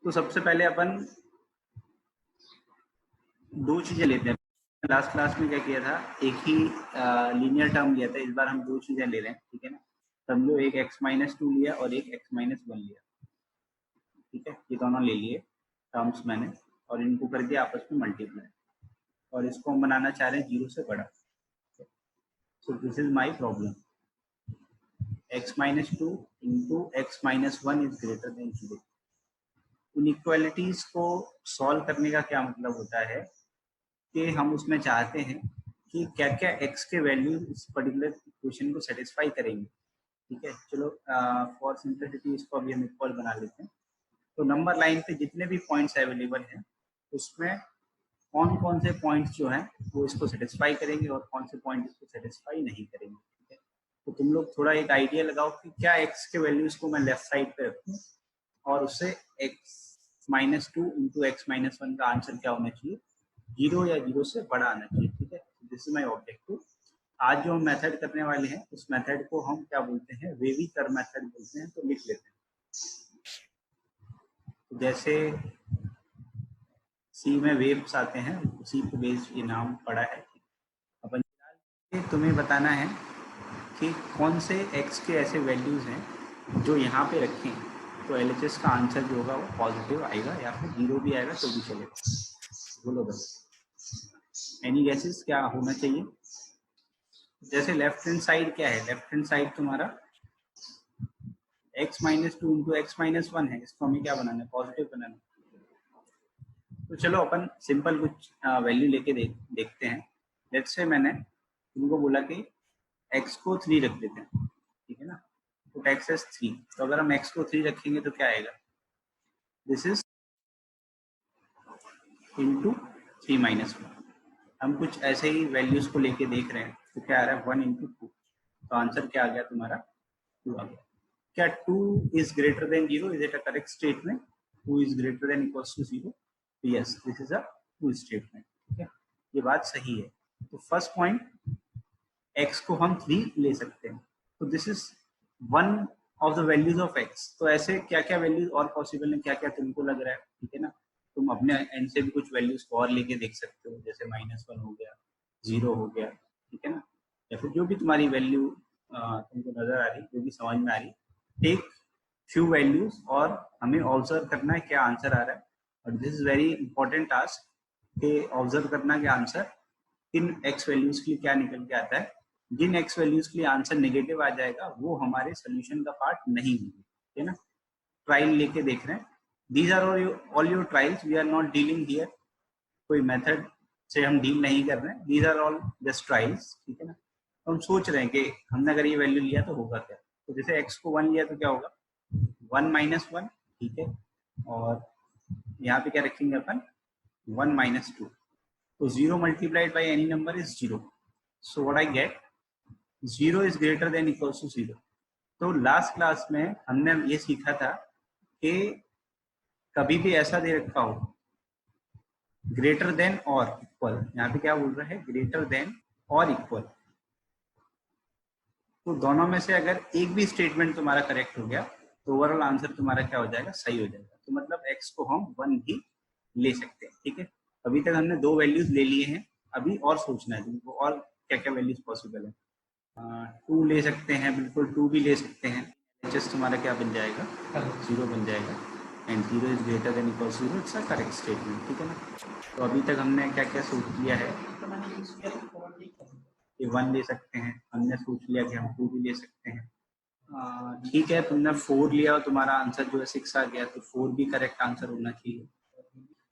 तो सबसे पहले अपन दो चीजें लेते हैं। लास्ट क्लास में क्या किया था, एक ही लीनियर टर्म लिया था, इस बार हम दो चीजें ले रहे हैं, ठीक है ना। समझो एक x-2 लिया और एक x-1 लिया, ठीक है। ये दोनों ले लिए टर्म्स मैंने, और इनको कर दिया आपस में मल्टीप्लाई, और इसको हम बनाना चाह रहे हैं 0 से बड़ा। सो this is my problem, x-2 into x-1 is greater than 0। Inequalities को सॉल्व करने का क्या मतलब होता है कि हम उसमें चाहते हैं कि क्या क्या x के वैल्यू इस पर्टिकुलर इक्वेशन को सेटिस्फाई करेंगे, ठीक है। चलो फॉर सिंपलिसिटी इसको अभी हम इक्वल बना लेते हैं। तो नंबर लाइन पे जितने भी पॉइंट्स अवेलेबल हैं उसमें कौन कौन से पॉइंट्स जो हैं वो इसको सेटिस्फाई करेंगे और कौन से पॉइंट इसको सेटिस्फाई नहीं करेंगे, ठीक है। तो तुम लोग थोड़ा एक आइडिया लगाओ कि क्या x के वैल्यूज को मैं लेफ्ट साइड पे रखूँ और उससे x-2 इंटू x-1 का आंसर क्या होना चाहिए, 0 या 0 से बड़ा आना चाहिए, ठीक है। This is my objective. आज जो हम मेथड करने वाले हैं उस मेथड को हम क्या बोलते हैं, वेवी कर्व मेथड बोलते हैं। तो लिख लेते हैं, तो जैसे सी में वेव्स आते हैं उसी पे बेस ये नाम पड़ा है। अपन तुम्हें बताना है कि कौन से x के ऐसे वैल्यूज हैं जो यहाँ पे रखें तो LHS का आंसर जो होगा वो पॉजिटिव आएगा या फिर 0 भी आएगा तो भी चलेगा। बोलो बस, एनी गेसेस क्या होना चाहिए। जैसे लेफ्ट हैंड साइड क्या है, लेफ्ट हैंड साइड तुम्हारा x-2 इंटू x-1 है, इसको हमें क्या बनाना है, पॉजिटिव बनाना है। तो चलो अपन सिंपल कुछ वैल्यू लेके देखते हैं। लेट्स से मैंने तुमको बोला कि x को 3 रख देते हैं, ठीक है ना। तो x is 3, तो अगर हम x को 3 रखेंगे तो क्या आएगा, दिस इज इंटू 3-1। हम कुछ ऐसे ही वैल्यूज को लेके देख रहे हैं, तो क्या आ रहा है 1 इंटू 2, तो आंसर क्या आ गया तुम्हारा 2 आ गया। क्या 2 is greater than 0, is it a correct statement, 2 is greater than equals to 0, yes this is a true statement, ठीक है। ये बात सही है। तो फर्स्ट पॉइंट, x को हम 3 ले सकते हैं, तो this is one of the values of x। तो ऐसे क्या क्या वैल्यूज और पॉसिबल है, क्या क्या तुमको लग रहा है, ठीक है ना। तुम अपने एंड से भी कुछ वैल्यूज को और लेके देख सकते हो, जैसे -1 हो गया, 0 हो गया, ठीक है ना। या फिर जो भी तुम्हारी वैल्यू तुमको नजर आ रही, जो भी समझ में आ रही, टेक फ्यू वैल्यूज और हमें ऑब्जर्व करना है क्या आंसर आ रहा है। और this is very important task कि ऑब्जर्व करना कि आंसर इन x वैल्यूज के लिए क्या निकल के आता है। जिन x वैल्यूज के लिए आंसर नेगेटिव आ जाएगा वो हमारे सोल्यूशन का पार्ट नहीं होंगे, ठीक है ना। ट्रायल लेके देख रहे हैं, these are all your trials, we are not dealing here, कोई मेथड से हम डील नहीं कर रहे हैं, these are all just trials, ठीक है ना। तो हम सोच रहे हैं कि हमने अगर ये वैल्यू लिया तो होगा क्या। तो जैसे x को 1 लिया तो क्या होगा 1-1, ठीक है। और यहाँ पे क्या रखेंगे अपन 1-2, तो 0 multiplied by any number is 0. So what I get, 0 is greater than equals to 0. तो लास्ट क्लास में हमने ये सीखा था कि कभी भी ऐसा दे रखा हो ग्रेटर देन और इक्वल, यहाँ पे क्या बोल रहा है ग्रेटर देन और इक्वल, तो दोनों में से अगर एक भी स्टेटमेंट तुम्हारा करेक्ट हो गया तो ओवरऑल आंसर तुम्हारा क्या हो जाएगा, सही हो जाएगा। तो मतलब x को हम 1 भी ले सकते हैं, ठीक है। अभी तक हमने 2 वैल्यूज ले लिए हैं, अभी और सोचना है तुमको और क्या क्या वैल्यूज पॉसिबल है। 2 ले सकते हैं, बिल्कुल 2 भी ले सकते हैं। जस्ट तुम्हारा क्या बन जाएगा 0 बन जाएगा, and 0 is greater than equal 0, it's a correct statement, ठीक है ना। तो अभी तक हमने क्या क्या सोच लिया है कि 1 ले सकते हैं, हमने सोच लिया कि हम 2 भी ले सकते हैं, ठीक है। तुमने 4 लिया और तुम्हारा आंसर जो है 6 आ गया, तो 4 भी करेक्ट आंसर होना चाहिए।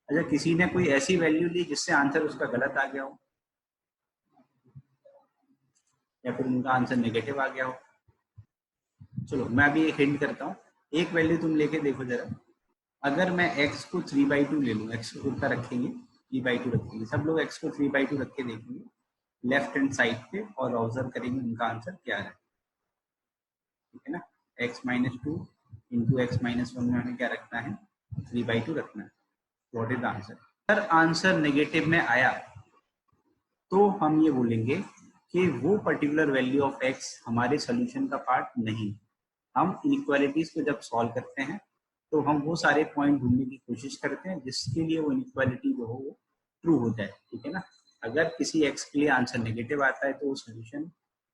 अच्छा, किसी ने कोई ऐसी वैल्यू ली जिससे आंसर उसका गलत आ गया हो या फिर उनका आंसर नेगेटिव आ गया हो। चलो मैं अभी एक हिंट करता हूँ, एक वैल्यू तुम लेके देखो जरा। अगर मैं x को 3/2 ले लूँ, x को कितना रखेंगे 3/2 रखेंगे, सब लोग x को 3/2 रख के देखेंगे लेफ्ट हैंड साइड पे और ऑब्जर्व करेंगे उनका आंसर क्या है, ठीक है ना। x-2 इंटू x-1 में हमें क्या रखना है 3/2 रखना है। What is the answer. अगर आंसर नेगेटिव में आया तो हम ये बोलेंगे कि वो पर्टिकुलर वैल्यू ऑफ x हमारे सोल्यूशन का पार्ट नहीं। हम इनइक्वालिटीज को जब सॉल्व करते हैं तो हम वो सारे पॉइंट ढूंढने की कोशिश करते हैं जिसके लिए वो इनइक्वालिटी जो हो वो ट्रू हो जाए, ठीक है ना। अगर किसी एक्स के लिए आंसर नेगेटिव आता है तो वो सोल्यूशन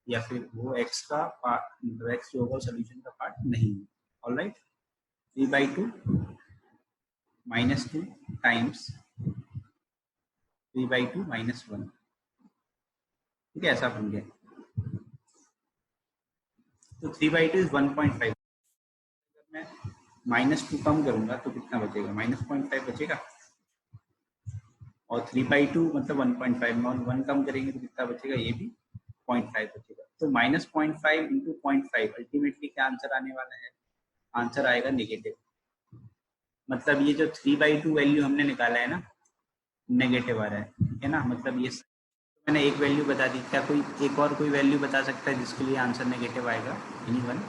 या फिर वो एक्स का पार्ट, एक्स जो होगा सोल्यूशन का पार्ट नहीं है। ऑलराइट, 3/2 -2 टाइम्स 3/2 -1, ठीक है, ऐसा बन गया। तो 3/2 इज 1.5। मैं -2 कम करूंगा तो कितना बचेगा, -0.5 बचेगा। और 3/2 मतलब 1.5 में 1 कम करेंगे तो कितना बचेगा, ये भी 0.5 बचेगा। तो -0.5 इंटू 0.5 अल्टीमेटली क्या आंसर आने वाला है, आंसर आएगा नेगेटिव। मतलब ये जो 3/2 वैल्यू हमने निकाला है ना, नेगेटिव आ रहा है, ठीक है ना। मतलब ये मैंने एक वैल्यू बता दी, क्या कोई एक और कोई वैल्यू बता सकता है जिसके लिए आंसर नेगेटिव आएगा, एनीवन?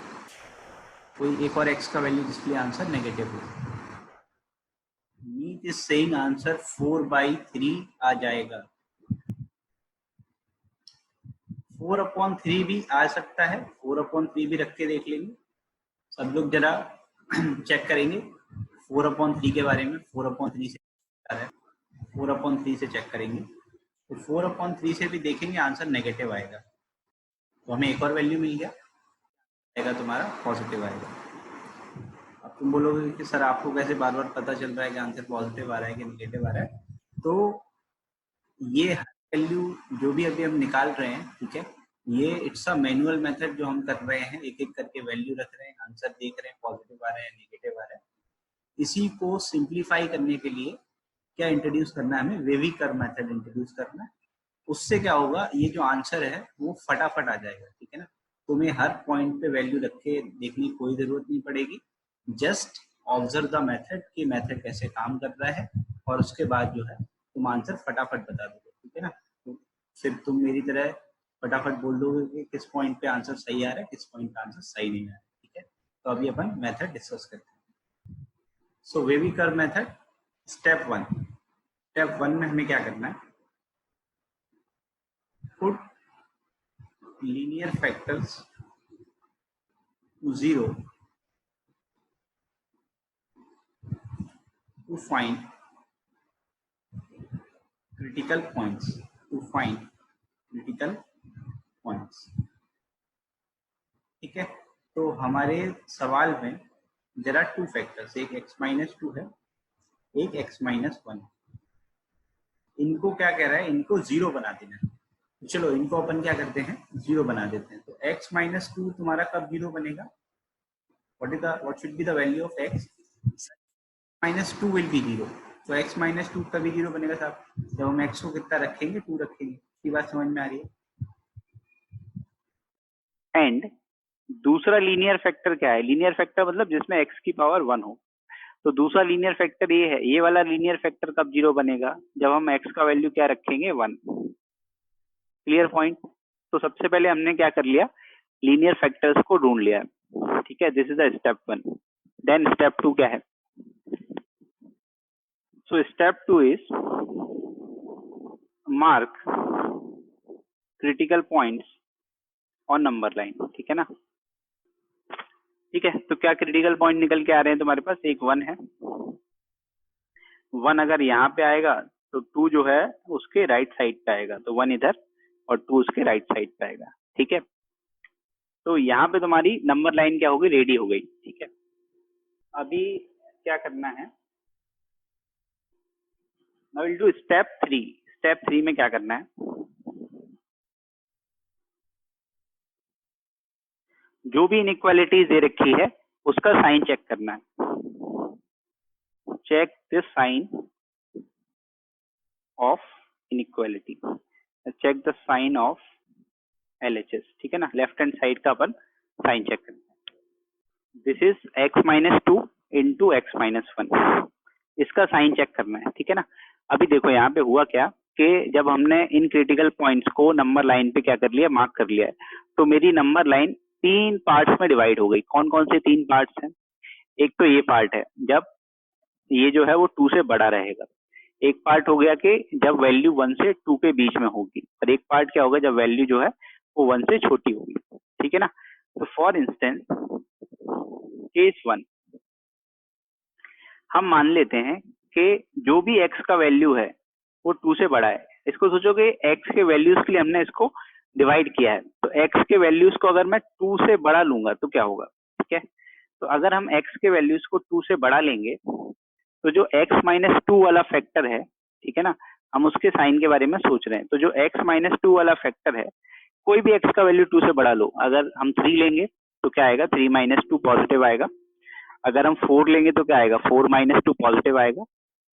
कोई एक और एक्स का वैल्यू जिसके लिए आंसर नेगेटिव हो? मीट इज सेइंग आंसर 4/3 आ जाएगा। 4/3 भी आ सकता है, 4/3 भी रख के देख लेंगे। सब लोग जरा चेक करेंगे 4/3 के बारे में। 4/3 से 4/3 से चेक करेंगे, तो 4/3 से भी देखेंगे आंसर नेगेटिव आएगा। तो हमें एक और वैल्यू मिल गया, आएगा तुम्हारा पॉजिटिव आएगा। अब तुम बोलोगे कि सर आपको कैसे बार बार पता चल रहा है कि आंसर पॉजिटिव आ रहा है कि नेगेटिव आ रहा है? तो ये वैल्यू जो भी अभी हम निकाल रहे हैं, ठीक है, ये इट्स अ मैनुअल मेथड जो हम कर रहे हैं, एक एक करके वैल्यू रख रहे हैं, आंसर देख रहे हैं पॉजिटिव आ रहा है नेगेटिव आ रहा है। इसी को सिंप्लीफाई करने के लिए क्या इंट्रोड्यूस करना है, हमें वेवी कर्व मेथड इंट्रोड्यूस करना है। उससे क्या होगा, ये जो आंसर है वो फटाफट आ जाएगा, ठीक है ना। तुम्हें हर पॉइंट पे वैल्यू रख के देखने की कोई जरूरत नहीं पड़ेगी। जस्ट ऑब्जर्व द मेथड कि मेथड कैसे काम कर रहा है, और उसके बाद जो है तुम आंसर फटाफट बता दोगे, ठीक है ना। तो फिर तुम मेरी तरह फटाफट बोल दोगे कि किस पॉइंट पे आंसर सही आ रहा है, किस पॉइंट पे आंसर सही नहीं आ रहा है, ठीक है। तो अभी अपन मेथड डिस्कस करते हैं। So wavy curve method step 1। Step 1 में हमें क्या करना है, पुट linear factors to 0 to find critical points, to find critical points, ठीक है। तो हमारे सवाल में देयर आर 2 फैक्टर्स, एक x-2 है, एक x-1। इनको क्या कह रहा है, इनको 0 बना देना है। तो चलो इनको अपन क्या करते हैं, 0 बना देते हैं। तो x-2 तुम्हारा कब 0 बनेगा, what should be the value of x -2 will be 0। तो x-2 तभी 0 बनेगा साहब जब हम x को कितना रखेंगे, 2 रखेंगे। ये बात समझ में आ रही है? एंड दूसरा लीनियर फैक्टर क्या है, लीनियर फैक्टर मतलब जिसमें x की पावर 1 हो। तो दूसरा लीनियर फैक्टर ये है, ये वाला लीनियर फैक्टर कब 0 बनेगा, जब हम x का वैल्यू क्या रखेंगे, 1। Clear point. तो सबसे पहले हमने क्या कर लिया, लीनियर फैक्टर्स को ढूंढ लिया, ठीक है। This is the step 1। Then step 2 क्या है, so step 2 is mark critical points on number line, ठीक है ना। ठीक है, तो क्या क्रिटिकल पॉइंट निकल के आ रहे हैं तुम्हारे पास, एक 1 है। 1 अगर यहाँ पे आएगा तो 2 जो है उसके राइट साइड पे आएगा, तो 1 इधर और 2 उसके राइट साइड पे आएगा, ठीक है। तो यहाँ पे तुम्हारी नंबर लाइन क्या होगी, रेडी हो गई, ठीक है। अभी क्या करना है, now will do step 3। Step 3 में क्या करना है, जो भी इनइक्वालिटीज दे रखी है उसका साइन चेक करना है। Check this sign of inequality, check the sign of LHS, ठीक है ना। लेफ्ट हैंड साइड का अपन साइन चेक करना है। This is x-2 into x-1, इसका साइन चेक करना है, ठीक है ना। अभी देखो यहाँ पे हुआ क्या कि जब हमने इन क्रिटिकल पॉइंट्स को नंबर लाइन पे क्या कर लिया, मार्क कर लिया है, तो मेरी नंबर लाइन 3 पार्ट्स में डिवाइड हो गई। कौन कौन से 3 पार्ट्स हैं, एक तो ये पार्ट है जब ये जो है वो 2 से बड़ा रहेगा, एक पार्ट हो गया कि जब वैल्यू 1 से 2 के बीच में होगी, और एक पार्ट क्या होगा जब वैल्यू जो है वो 1 से छोटी होगी, ठीक है ना। तो फॉर इंस्टेंस केस 1, हम मान लेते हैं कि जो भी x का वैल्यू है वो 2 से बड़ा है। इसको सोचो कि x के वैल्यूज के लिए हमने इसको डिवाइड किया है, तो x के वैल्यूज को अगर मैं 2 से बड़ा लूंगा तो क्या होगा, ठीक है। तो अगर हम x के वैल्यूज को 2 से बड़ा लेंगे तो जो x माइनस 2 वाला फैक्टर है, ठीक है ना, हम उसके साइन के बारे में सोच रहे हैं। तो जो x माइनस 2 वाला फैक्टर है, कोई भी x का वैल्यू 2 से बड़ा लो, अगर हम 3 लेंगे तो क्या आएगा, 3 माइनस 2 पॉजिटिव आएगा। अगर हम 4 लेंगे तो क्या आएगा, 4 माइनस 2 पॉजिटिव आएगा।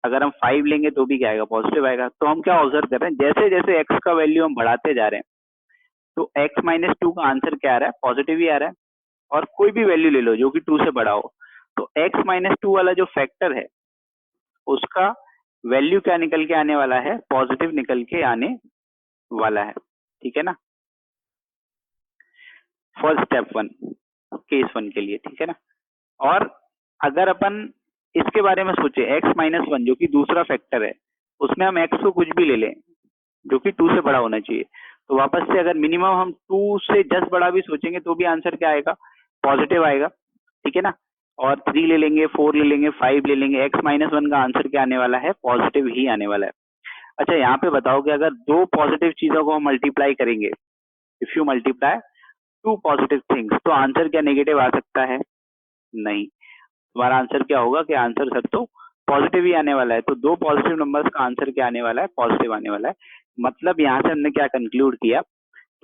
अगर हम 5 लेंगे तो भी क्या आएगा, पॉजिटिव आएगा। तो हम क्या ऑब्जर्व कर रहे हैं, जैसे जैसे x का वैल्यू हम बढ़ाते जा रहे हैं तो x माइनस 2 का आंसर क्या आ रहा है, पॉजिटिव ही आ रहा है। और कोई भी वैल्यू ले लो जो कि 2 से बड़ा हो, तो x माइनस 2 वाला जो फैक्टर है उसका वैल्यू क्या निकल के आने वाला है, पॉजिटिव निकल के आने वाला है, ठीक है ना, फॉर स्टेप 1, केस 1 के लिए, ठीक है ना। और अगर अपन इसके बारे में सोचे x माइनस 1 जो कि दूसरा फैक्टर है, उसमें हम x को कुछ भी ले लें जो कि 2 से बड़ा होना चाहिए, तो वापस से अगर मिनिमम हम 2 से जस्ट बड़ा भी सोचेंगे तो भी आंसर क्या आएगा, पॉजिटिव आएगा, ठीक है ना। और 3 ले लेंगे, 4 ले लेंगे, 5 ले लेंगे, x माइनस 1 का आंसर क्या आने वाला है, पॉजिटिव ही आने वाला है। अच्छा यहाँ पे बताओ कि अगर दो पॉजिटिव चीजों को हम मल्टीप्लाई करेंगे, if you multiply two positive things, तो आंसर क्या नेगेटिव आ सकता है, नहीं। तुम्हारा आंसर क्या होगा कि आंसर सर तो पॉजिटिव ही आने वाला है। तो दो पॉजिटिव नंबर्स का आंसर क्या आने वाला है, पॉजिटिव आने वाला है। मतलब यहाँ से हमने क्या कंक्लूड किया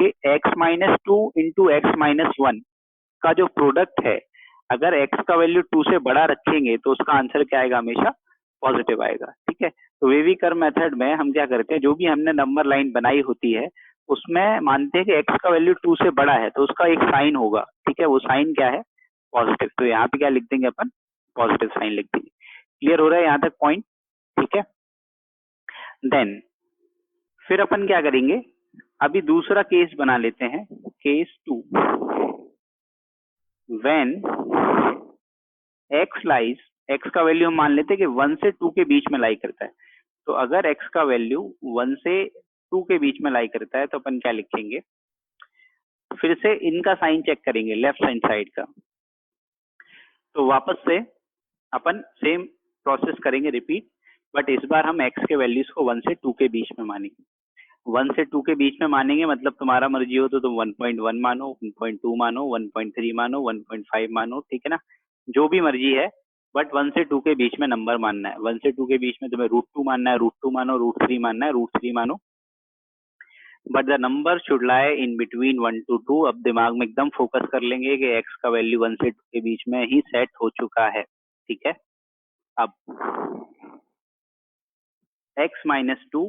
कि x minus 2 into x minus 1 का जो प्रोडक्ट है, अगर x का वैल्यू 2 से बड़ा रखेंगे तो उसका आंसर क्या आएगा, हमेशा पॉजिटिव आएगा, ठीक है। तो वेवी कर्व मेथड में हम क्या करते हैं, जो भी हमने नंबर लाइन बनाई होती है उसमें मानते हैं कि x का वैल्यू 2 से बड़ा है तो उसका एक साइन होगा, ठीक है, वो साइन क्या है, पॉजिटिव। तो यहाँ पे क्या लिख देंगे अपन, पॉजिटिव साइन लिख देंगे। क्लियर हो रहा है यहाँ तक पॉइंट, ठीक है। देन फिर अपन क्या करेंगे, अभी दूसरा केस बना लेते हैं, case 2, when x lies, x का वैल्यू हम मान लेते हैं कि 1 से 2 के बीच में लाई करता है। तो अगर x का वैल्यू 1 से 2 के बीच में लाई करता है तो अपन क्या लिखेंगे, फिर से इनका साइन चेक करेंगे लेफ्ट हैंड साइड का। तो वापस से अपन सेम प्रोसेस करेंगे रिपीट, बट इस बार हम x के वैल्यूज को 1 से 2 के बीच में मानेंगे। 1 से 2 के बीच में मानेंगे मतलब तुम्हारा मर्जी हो तो तुम 1.1 मानो, 1.2 मानो, 1.3 मानो, 1.5 मानो, ठीक है ना, जो भी मर्जी है, बट 1 से 2 के बीच में नंबर मानना है। 1 से 2 के बीच में तुम्हें √2 मानना है, √2 मानो, √3 मानना है, √3 मानो, but the number should lie in between 1 to 2। अब दिमाग में एकदम फोकस कर लेंगे कि x का वैल्यू 1 से 2 के बीच में ही सेट हो चुका है, ठीक है। अब x minus 2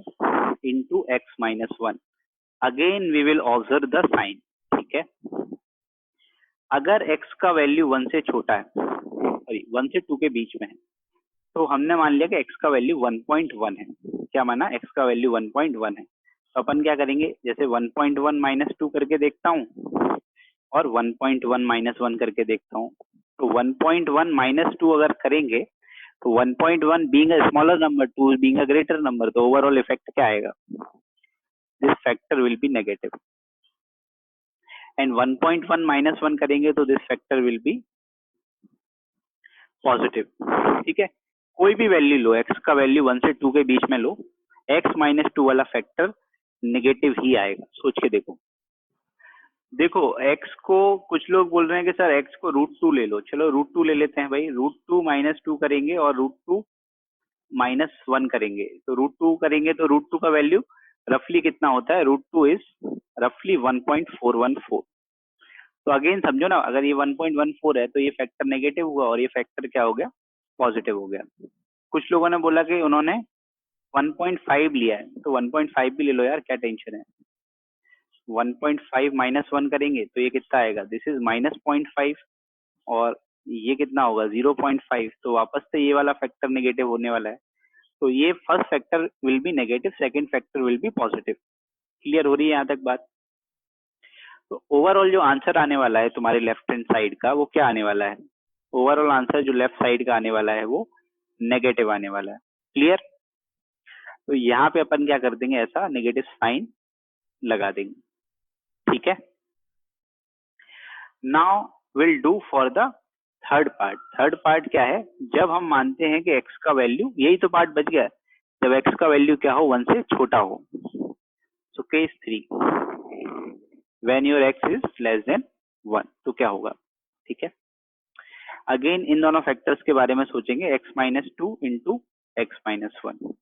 into x minus 1, again we will observe the sign, ठीक है। अगर x का वैल्यू 1 से छोटा है, सॉरी 1 से 2 के बीच में है, तो हमने मान लिया कि x का वैल्यू 1.1 है। क्या माना, x का वैल्यू 1.1 है। तो अपन क्या करेंगे, जैसे 1.1 माइनस 2 करके देखता हूँ और 1.1 माइनस 1 करके देखता हूँ। तो 1.1 माइनस 2 अगर करेंगे तो 1.1 being a smaller number, 2 being a greater number, तो ओवरऑल इफेक्ट क्या आएगा, this factor will be negative. And 1.1 minus 1 करेंगे तो this factor will be positive, ठीक है। कोई भी वैल्यू लो, x का वैल्यू 1 से 2 के बीच में लो, x माइनस 2 वाला फैक्टर नेगेटिव ही आएगा। सोच के देखो, देखो x को कुछ लोग बोल रहे हैं कि सर x को √2 ले लो, चलो √2 ले लेते हैं भाई। √2 माइनस 2 करेंगे और √2 माइनस 1 करेंगे, तो √2 करेंगे तो √2 का वैल्यू रफली कितना होता है, √2 इज रफली 1.414। तो अगेन समझो ना, अगर ये 1.14 है तो ये फैक्टर नेगेटिव हुआ और ये फैक्टर क्या हो गया, पॉजिटिव हो गया। कुछ लोगों ने बोला कि उन्होंने 1.5 लिया है, तो 1.5 भी ले लो यार, क्या टेंशन है। 1.5 माइनस 1 करेंगे तो ये कितना आएगा, दिस इज माइनस 0.5, और ये कितना होगा 0.5, तो वापस से ये वाला फैक्टर नेगेटिव होने वाला है। तो ये first factor will be negative, second factor will be positive. Clear हो रही है यहाँ तक बात। तो ओवरऑल जो आंसर आने वाला है तुम्हारे लेफ्ट हैंड साइड का, वो क्या आने वाला है, ओवरऑल आंसर जो लेफ्ट साइड का आने वाला है वो नेगेटिव आने वाला है। क्लियर। तो यहाँ पे अपन क्या कर देंगे, ऐसा नेगेटिव साइन लगा देंगे, ठीक है। Now will do for the third part क्या है, जब हम मानते हैं कि x का वैल्यू, यही तो पार्ट बच गया, जब x का वैल्यू क्या हो, 1 से छोटा हो। So case 3, when your x is less than 1, तो क्या होगा, ठीक है। अगेन इन दोनों फैक्टर्स के बारे में सोचेंगे, x minus 2 into x minus 1।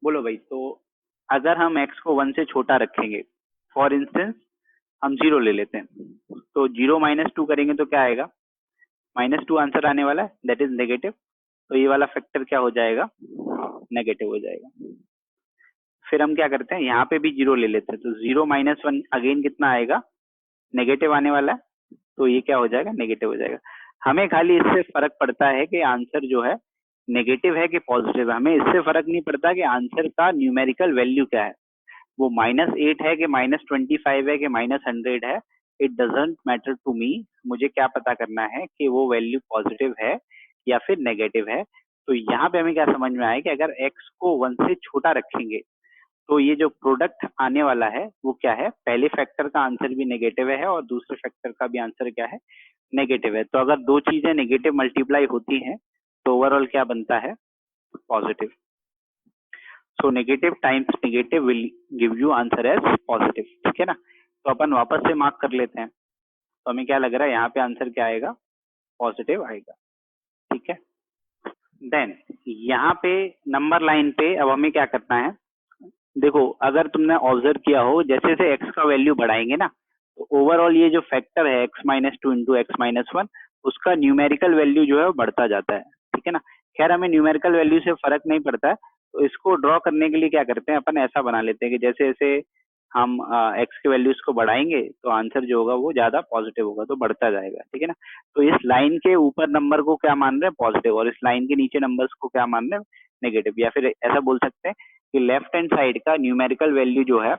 बोलो भाई, तो अगर हम x को 1 से छोटा रखेंगे, फॉर इंस्टेंस हम 0 ले लेते हैं, तो 0 माइनस 2 करेंगे तो क्या आएगा, -2 आंसर आने वाला है, दैट इज नेगेटिव। तो ये वाला फैक्टर क्या हो जाएगा, नेगेटिव हो जाएगा। फिर हम क्या करते हैं, यहाँ पे भी 0 ले लेते हैं, तो 0 माइनस 1 अगेन कितना आएगा, नेगेटिव आने वाला है, तो ये क्या हो जाएगा, नेगेटिव हो जाएगा। हमें खाली इससे फर्क पड़ता है कि आंसर जो है नेगेटिव है कि पॉजिटिव है, हमें इससे फर्क नहीं पड़ता कि आंसर का न्यूमेरिकल वैल्यू क्या है, वो -8 है कि -25 है कि -100 है, it doesn't matter to me. मुझे क्या पता करना है कि वो वैल्यू पॉजिटिव है या फिर नेगेटिव है। तो यहाँ पे हमें क्या समझ में आया कि अगर x को 1 से छोटा रखेंगे तो ये जो प्रोडक्ट आने वाला है वो क्या है, पहले फैक्टर का आंसर भी नेगेटिव है और दूसरे फैक्टर का भी आंसर क्या है, नेगेटिव है। तो अगर दो चीजें नेगेटिव मल्टीप्लाई होती हैं तो ओवरऑल क्या बनता है, positive. So negative times negative will give you answer as positive, ठीक है ना। तो अपन वापस से मार्क कर लेते हैं, तो हमें क्या लग रहा है, यहाँ पे आंसर क्या आएगा, पॉजिटिव आएगा, ठीक है। देन यहाँ पे नंबर लाइन पे अब हमें क्या करना है, देखो अगर तुमने ऑब्जर्व किया हो, जैसे जैसे x का वैल्यू बढ़ाएंगे ना, तो ओवरऑल ये जो फैक्टर है x minus 2 into x minus 1, उसका न्यूमेरिकल वैल्यू जो है वो बढ़ता जाता है, ठीक है ना। खैर हमें न्यूमेरिकल वैल्यू से फर्क नहीं पड़ता है, तो इसको ड्रॉ करने के लिए क्या करते हैं, अपन ऐसा बना लेते हैं कि जैसे जैसे हम x के वैल्यूज को बढ़ाएंगे तो आंसर जो होगा वो ज्यादा पॉजिटिव होगा, तो बढ़ता जाएगा, ठीक है ना। तो इस लाइन के ऊपर नंबर को क्या मान रहे हैं, पॉजिटिव, और इस लाइन के नीचे नंबर्स को क्या मान रहे हैं, नेगेटिव। या फिर ऐसा बोल सकते हैं कि लेफ्ट हैंड साइड का न्यूमेरिकल वैल्यू जो है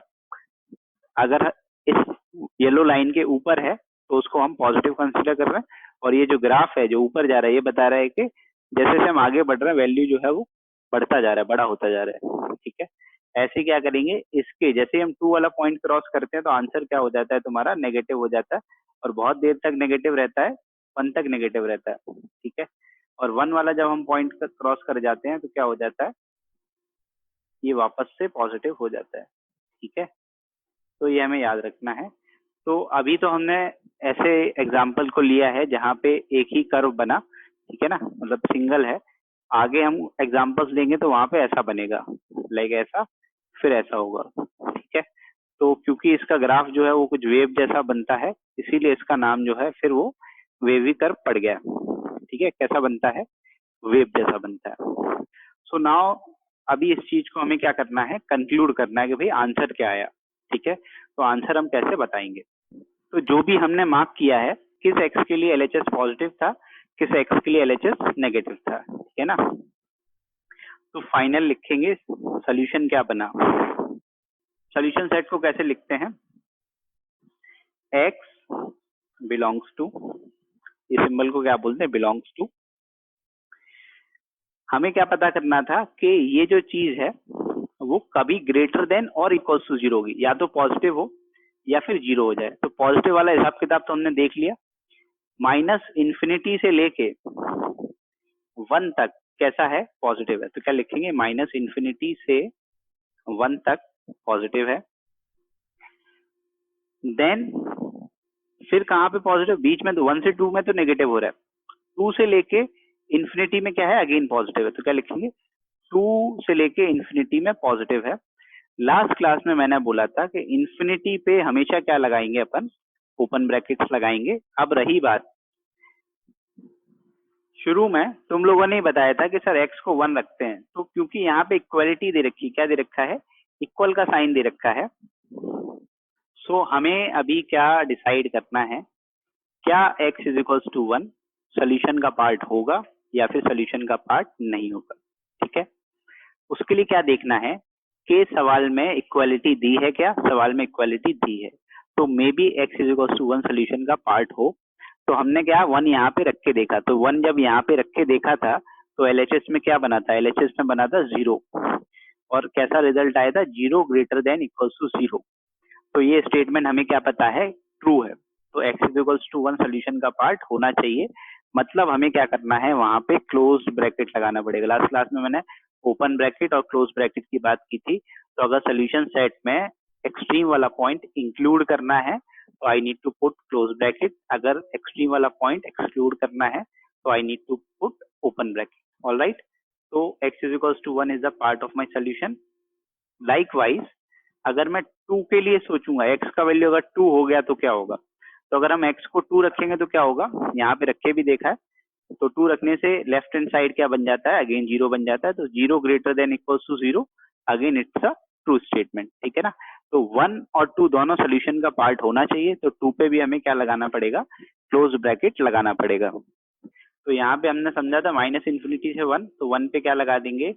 अगर इस येलो लाइन के ऊपर है तो उसको हम पॉजिटिव कंसीडर कर रहे हैं, और ये जो ग्राफ है जो ऊपर जा रहा है ये बता रहा है कि जैसे जैसे हम आगे बढ़ रहे हैं वैल्यू जो है वो बढ़ता जा रहा है, बड़ा होता जा रहा है, ठीक है। ऐसे क्या करेंगे, इसके जैसे हम 2 वाला पॉइंट क्रॉस करते हैं तो आंसर क्या हो जाता है तुम्हारा, नेगेटिव हो जाता है, और बहुत देर तक नेगेटिव रहता है, 1 तक नेगेटिव रहता है, ठीक है। और 1 वाला जब हम पॉइंट क्रॉस कर जाते हैं तो क्या हो जाता है, ये वापस से पॉजिटिव हो जाता है, ठीक है। तो ये हमें याद रखना है। तो अभी तो हमने ऐसे एग्जाम्पल को लिया है जहाँ पे एक ही कर्व बना, ठीक है ना, मतलब सिंगल है। आगे हम एग्जाम्पल्स लेंगे तो वहां पे ऐसा बनेगा, लाइक ऐसा, फिर ऐसा होगा, ठीक है। तो क्योंकि इसका ग्राफ जो है वो कुछ वेव जैसा बनता है, इसीलिए इसका नाम जो है फिर वो वेवी कर्व पड़ गया, ठीक है। कैसा बनता है, वेव जैसा बनता है। सो नाउ अभी इस चीज को हमें क्या करना है, कंक्लूड करना है कि भाई आंसर क्या आया, ठीक है। तो आंसर हम कैसे बताएंगे, तो जो भी हमने मार्क किया है, किस एक्स के लिए एलएचएस पॉजिटिव था, किस एक्स के लिए एलएचएस नेगेटिव था, ठीक है ना। तो फाइनल लिखेंगे, सोल्यूशन क्या बना, सोल्यूशन सेट को कैसे लिखते हैं, x बिलोंग्स टू, इस सिंबल को क्या बोलते हैं, बिलोंग्स टू। हमें क्या पता करना था कि ये जो चीज है वो कभी ग्रेटर देन और इक्वल टू 0 होगी, या तो पॉजिटिव हो या फिर 0 हो जाए। तो पॉजिटिव वाला हिसाब किताब तो हमने देख लिया, -इन्फिनिटी से लेके 1 तक कैसा है, पॉजिटिव है। तो क्या लिखेंगे, -इन्फिनिटी से 1 तक पॉजिटिव है। देन फिर कहाँ पे पॉजिटिव, बीच में तो 1 से 2 में तो नेगेटिव हो रहा है, 2 से लेके इन्फिनिटी में क्या है, अगेन पॉजिटिव है। तो क्या लिखेंगे, 2 से लेके इन्फिनिटी में पॉजिटिव है। लास्ट क्लास में मैंने बोला था कि इन्फिनिटी पे हमेशा क्या लगाएंगे अपन, ओपन ब्रैकेट्स लगाएंगे। अब रही बात, शुरू में तुम लोगों ने बताया था कि सर x को 1 रखते हैं, तो क्योंकि यहाँ पे इक्वलिटी दे रखी, क्या दे रखा है, इक्वल का साइन दे रखा है। सो हमें अभी क्या डिसाइड करना है, क्या x is equals to 1 solution का पार्ट होगा या फिर सोल्यूशन का पार्ट नहीं होगा, ठीक है। उसके लिए क्या देखना है कि सवाल में इक्वालिटी दी है, क्या सवाल में इक्वालिटी दी है, तो maybe x is equals to 1 solution का पार्ट हो। तो हमने क्या 1 यहाँ पे रख के देखा, तो 1 जब यहाँ पे रख के देखा था तो एलएचएस में क्या बना था, एलएचएस में बना था 0, और कैसा रिजल्ट आया था, 0 ग्रेटर देन इक्वल्स टू 0। तो ये स्टेटमेंट हमें क्या पता है, ट्रू है। तो x is equals to 1 solution का पार्ट होना चाहिए। मतलब हमें क्या करना है, वहां पे क्लोज ब्रैकेट लगाना पड़ेगा। लास्ट क्लास में मैंने ओपन ब्रैकेट और क्लोज ब्रैकेट की बात की थी। तो अगर सोल्यूशन सेट में एक्सट्रीम वाला पॉइंट इंक्लूड करना है तो I need to put close bracket, अगर एक्सट्रीम वाला पॉइंट एक्सक्लूड करना है तो I need to put open bracket. Alright, तो x is equals to 1 is the part of my solution. Likewise अगर मैं 2 के लिए सोचूंगा, x का वैल्यू अगर 2 हो गया तो क्या होगा, तो अगर हम x को 2 रखेंगे तो क्या होगा, यहाँ पे रख के भी देखा है। तो 2 रखने से लेफ्ट हैंड साइड क्या बन जाता है, अगेन 0 बन जाता है। तो 0 greater than equals to 0, again it's a true statement, ठीक है ना। तो 1 और 2 दोनों सोल्यूशन का पार्ट होना चाहिए। तो 2 पे भी हमें क्या लगाना पड़ेगा, क्लोज ब्रैकेट लगाना पड़ेगा। तो यहाँ पे हमने समझा था माइनस इन्फिनिटी से 1, तो 1 पे क्या लगा देंगे,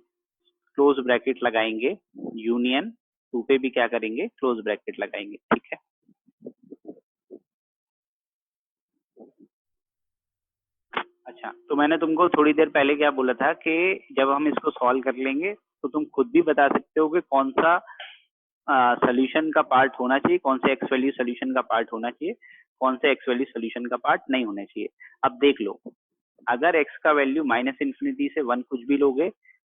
क्लोज ब्रैकेट लगाएंगे, यूनियन 2 पे भी क्या करेंगे, क्लोज ब्रैकेट लगाएंगे, ठीक है। अच्छा, तो मैंने तुमको थोड़ी देर पहले क्या बोला था कि जब हम इसको सॉल्व कर लेंगे तो तुम खुद भी बता सकते हो कि कौन सा सोल्यूशन का पार्ट होना चाहिए, कौन से एक्स वैल्यू सोल्यूशन का पार्ट होना चाहिए, कौन से एक्स वैल्यू सोल्यूशन का पार्ट नहीं होना चाहिए। अब देख लो, अगर x का वैल्यू माइनस इन्फिनिटी से 1 कुछ भी लोगे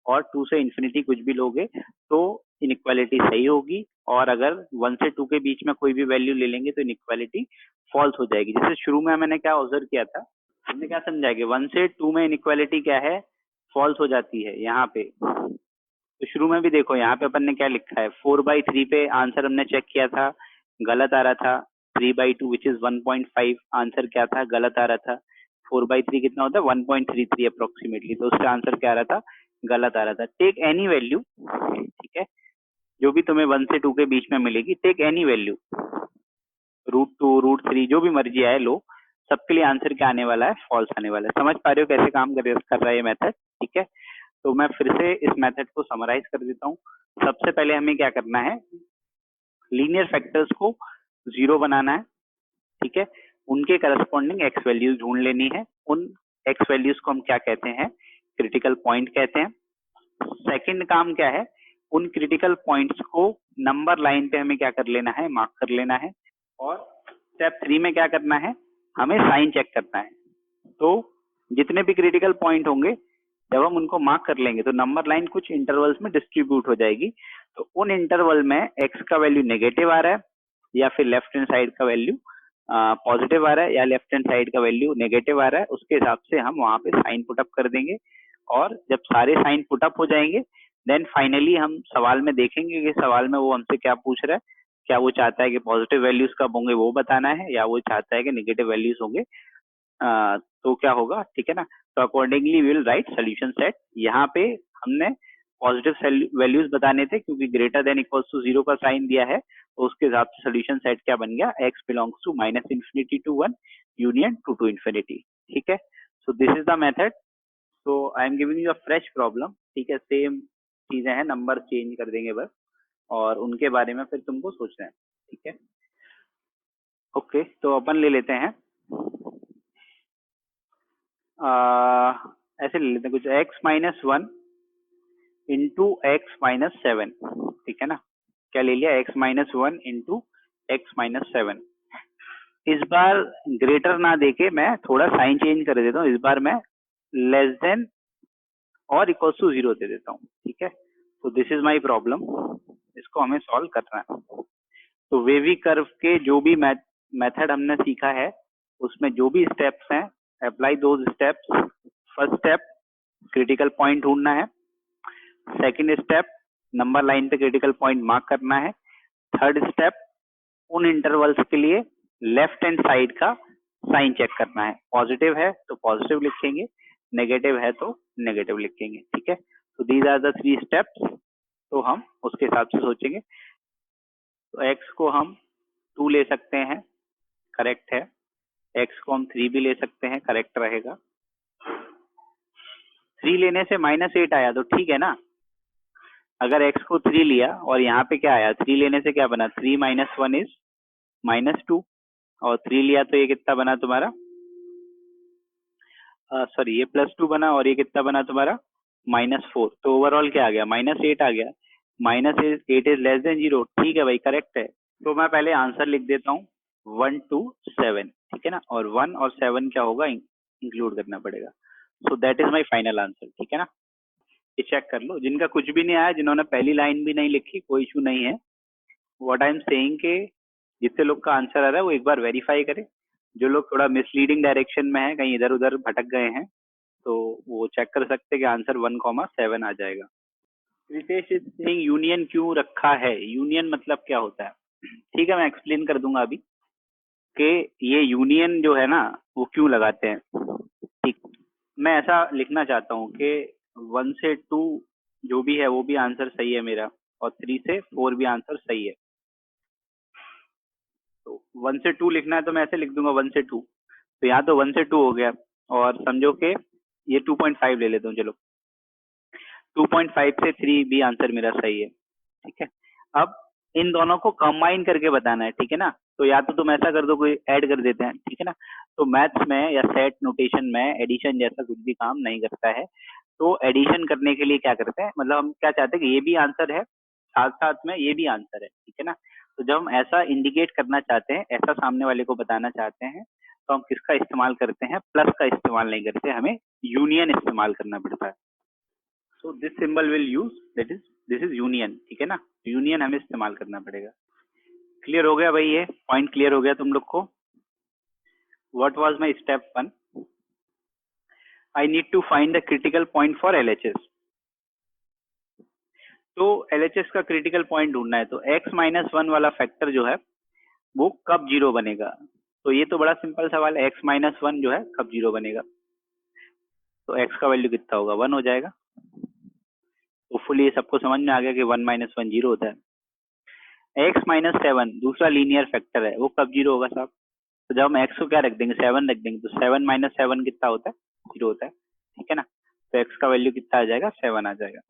और 2 से इन्फिनिटी कुछ भी लोगे तो इनइक्वालिटी सही होगी, और अगर 1 से 2 के बीच में कोई भी वैल्यू ले लेंगे तो इनइक्वालिटी फॉल्स हो जाएगी। जैसे शुरू में मैंने क्या ऑब्जर्व किया था, हमने क्या समझा कि 1 से 2 में इनइक्वालिटी क्या है, फॉल्स हो जाती है यहाँ पे। तो शुरू में भी देखो यहाँ पे अपन ने क्या लिखा है, 4/3 पे आंसर हमने चेक किया था, गलत आ रहा था। 3/2 विच इज 1.5 आंसर क्या था, गलत आ रहा था। 4/3 कितना होता है, 1.33 अप्रोक्सीमेटली, तो उसका आंसर क्या आ रहा था, गलत आ रहा था। टेक एनी वैल्यू, ठीक है, जो भी तुम्हें 1 से 2 के बीच में मिलेगी, टेक एनी वैल्यू, √2 √3 जो भी मर्जी आए लो, सबके लिए आंसर क्या आने वाला है, फॉल्स आने वाला है। समझ पा रहे हो कैसे काम कर रहा है ये मेथड, ठीक है। तो मैं फिर से इस मेथड को समराइज कर देता हूँ। सबसे पहले हमें क्या करना है, लीनियर फैक्टर्स को 0 बनाना है, ठीक है। उनके करस्पॉन्डिंग एक्स वैल्यूज ढूंढ लेनी है। उन एक्स वैल्यूज को हम क्या कहते हैं, क्रिटिकल पॉइंट कहते हैं। सेकंड काम क्या है, उन क्रिटिकल पॉइंट्स को नंबर लाइन पे हमें क्या कर लेना है, मार्क कर लेना है। और स्टेप 3 में क्या करना है, हमें साइन चेक करना है। तो जितने भी क्रिटिकल पॉइंट होंगे जब हम उनको मार्क कर लेंगे तो नंबर लाइन कुछ इंटरवल्स में डिस्ट्रीब्यूट हो जाएगी। तो उन इंटरवल में एक्स का वैल्यू नेगेटिव आ रहा है या फिर लेफ्ट हैंड साइड का वैल्यू पॉजिटिव आ रहा है या लेफ्ट हैंड साइड का वैल्यू नेगेटिव आ रहा है, उसके हिसाब से हम वहां पे साइन पुटअप कर देंगे। और जब सारे साइन पुटअप हो जाएंगे देन फाइनली हम सवाल में देखेंगे कि सवाल में वो हमसे क्या पूछ रहा है, क्या वो चाहता है कि पॉजिटिव वैल्यूज कब होंगे वो बताना है, या वो चाहता है कि नेगेटिव वैल्यूज होंगे। तो क्या होगा, ठीक है ना। तो accordingly we will write solution set. यहाँ पे हमने पॉजिटिव वैल्यूज बताने थे क्योंकि ग्रेटर देन इक्वल्स टू 0 का साइन दिया है, तो उसके हिसाब से सोल्यूशन सेट क्या बन गया, x belongs to minus infinity to 1 union 2 to infinity, ठीक है। So this is the method. So I am giving you a fresh problem, ठीक है। सेम चीजें हैं, नंबर चेंज कर देंगे बस, और उनके बारे में फिर तुमको सोचना है, ठीक है। ओके, तो अपन ले लेते हैं ऐसे ले लेते हैं कुछ x-1 इंटू x-7, ठीक है ना। क्या ले लिया, x-1 इंटू x-7। इस बार ग्रेटर ना देके मैं थोड़ा साइन चेंज कर देता हूँ, इस बार मैं लेस देन और इक्वल टू 0 दे देता हूँ, ठीक है। तो दिस इज माई प्रॉब्लम, इसको हमें सॉल्व करना है। तो वेवी कर्व के जो भी मेथड हमने सीखा है उसमें जो भी स्टेप्स हैं, apply those steps. First step critical point ढूंढना है, सेकंड स्टेप नंबर लाइन पे क्रिटिकल पॉइंट मार्क करना है, थर्ड स्टेप उन इंटरवल्स के लिए लेफ्ट हैंड साइड का साइन चेक करना है। पॉजिटिव है तो पॉजिटिव लिखेंगे, नेगेटिव है तो नेगेटिव लिखेंगे, ठीक है। तो दीज आर द 3 स्टेप्स। तो हम उसके हिसाब से सोचेंगे। तो x को हम 2 ले सकते हैं, करेक्ट है। x को हम 3 भी ले सकते हैं, करेक्ट रहेगा। 3 लेने से -8 आया तो ठीक है ना। अगर x को 3 लिया और यहाँ पे क्या आया, 3 लेने से क्या बना, 3 - 1 इज -2, और 3 लिया तो ये कितना बना तुम्हारा, सॉरी ये +2 बना, और ये कितना बना तुम्हारा -4। तो ओवरऑल क्या आ गया, -8 आ गया। -8 इज लेस देन 0, ठीक है भाई, करेक्ट है। तो मैं पहले आंसर लिख देता हूँ, 1 to 7, ठीक है ना, और 1 और 7 क्या होगा, इंक्लूड करना पड़ेगा। So that is my final answer, ठीक है ना। ये चेक कर लो, जिनका कुछ भी नहीं आया, जिन्होंने पहली लाइन भी नहीं लिखी, कोई इशू नहीं है। व्हाट आई एम सेइंग के जितने लोग का आंसर आ रहा है वो एक बार वेरीफाई करें। जो लोग थोड़ा मिसलीडिंग डायरेक्शन में है, कहीं इधर उधर भटक गए हैं, तो वो चेक कर सकते हैं कि आंसर 1,7 आ जाएगा। रितेश इज सेइंग यूनियन क्यों रखा है, यूनियन मतलब क्या होता है? ठीक है, मैं एक्सप्लेन कर दूंगा अभी कि ये यूनियन जो है ना वो क्यों लगाते हैं। ठीक, मैं ऐसा लिखना चाहता हूँ कि 1 से 2 जो भी है वो भी आंसर सही है मेरा, और 3 से 4 भी आंसर सही है। तो 1 से 2 लिखना है तो मैं ऐसे लिख दूंगा 1 से 2, तो यहाँ तो 1 से 2 हो गया, और समझो कि ये 2.5 ले लेता हूँ, चलो 2.5 से 3 भी आंसर मेरा सही है, ठीक है। अब इन दोनों को कंबाइन करके बताना है, ठीक है ना। तो या तो तुम ऐसा कर दो, कोई ऐड कर देते हैं, ठीक है ना। तो मैथ्स में या सेट नोटेशन में एडिशन जैसा कुछ भी काम नहीं करता है। तो एडिशन करने के लिए क्या करते हैं, मतलब हम क्या चाहते हैं कि ये भी आंसर है, साथ साथ में ये भी आंसर है, ठीक है ना। तो जब हम ऐसा इंडिकेट करना चाहते हैं, ऐसा सामने वाले को बताना चाहते हैं, तो हम किसका इस्तेमाल करते हैं, प्लस का इस्तेमाल नहीं करते, हमें यूनियन इस्तेमाल करना पड़ता है। So this symbol will use, that is this is union, ठीक है ना। यूनियन हमें इस्तेमाल करना पड़ेगा। क्लियर हो गया भाई, ये पॉइंट क्लियर हो गया तुम लोग को। What was my step 1? I need to find the critical point for LHS. तो एलएचएस का क्रिटिकल पॉइंट ढूंढना है, तो x-1 वाला फैक्टर जो है वो कब जीरो बनेगा। तो ये तो बड़ा सिंपल सवाल है, x-1 जो है कब जीरो बनेगा। तो x का वैल्यू कितना होगा, 1 हो जाएगा। होपफुली ये सबको समझ में आ गया कि 1-1 जीरो होता है। x-7 दूसरा लीनियर फैक्टर है, वो कब जीरो होगा साहब। तो जब हम x को क्या रख देंगे, 7 रख देंगे, तो 7-7 कितना होता है, जीरो होता है, ठीक है ना। तो x का वैल्यू कितना आ जाएगा, 7 आ जाएगा।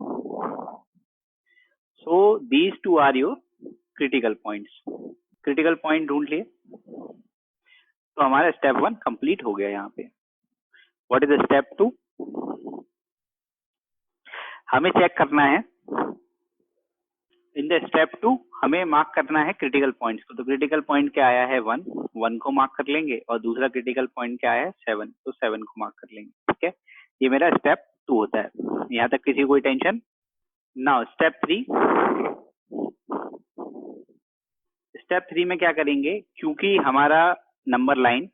So these two are your critical points. Critical point ढूंढ लिए, तो हमारा स्टेप 1 कंप्लीट हो गया। यहाँ पे व्हाट इज स्टेप 2? हमें चेक करना है, इन द स्टेप 2 हमें मार्क करना है क्रिटिकल पॉइंट्स को। तो क्रिटिकल पॉइंट क्या आया है, 1 को मार्क कर लेंगे, और दूसरा क्रिटिकल पॉइंट क्या आया है, 7, तो 7 को मार्क कर लेंगे, ठीक है। ये मेरा स्टेप 2 होता है। यहाँ तक किसी कोई टेंशन? Now step 3। स्टेप 3 में क्या करेंगे, क्योंकि हमारा नंबर लाइन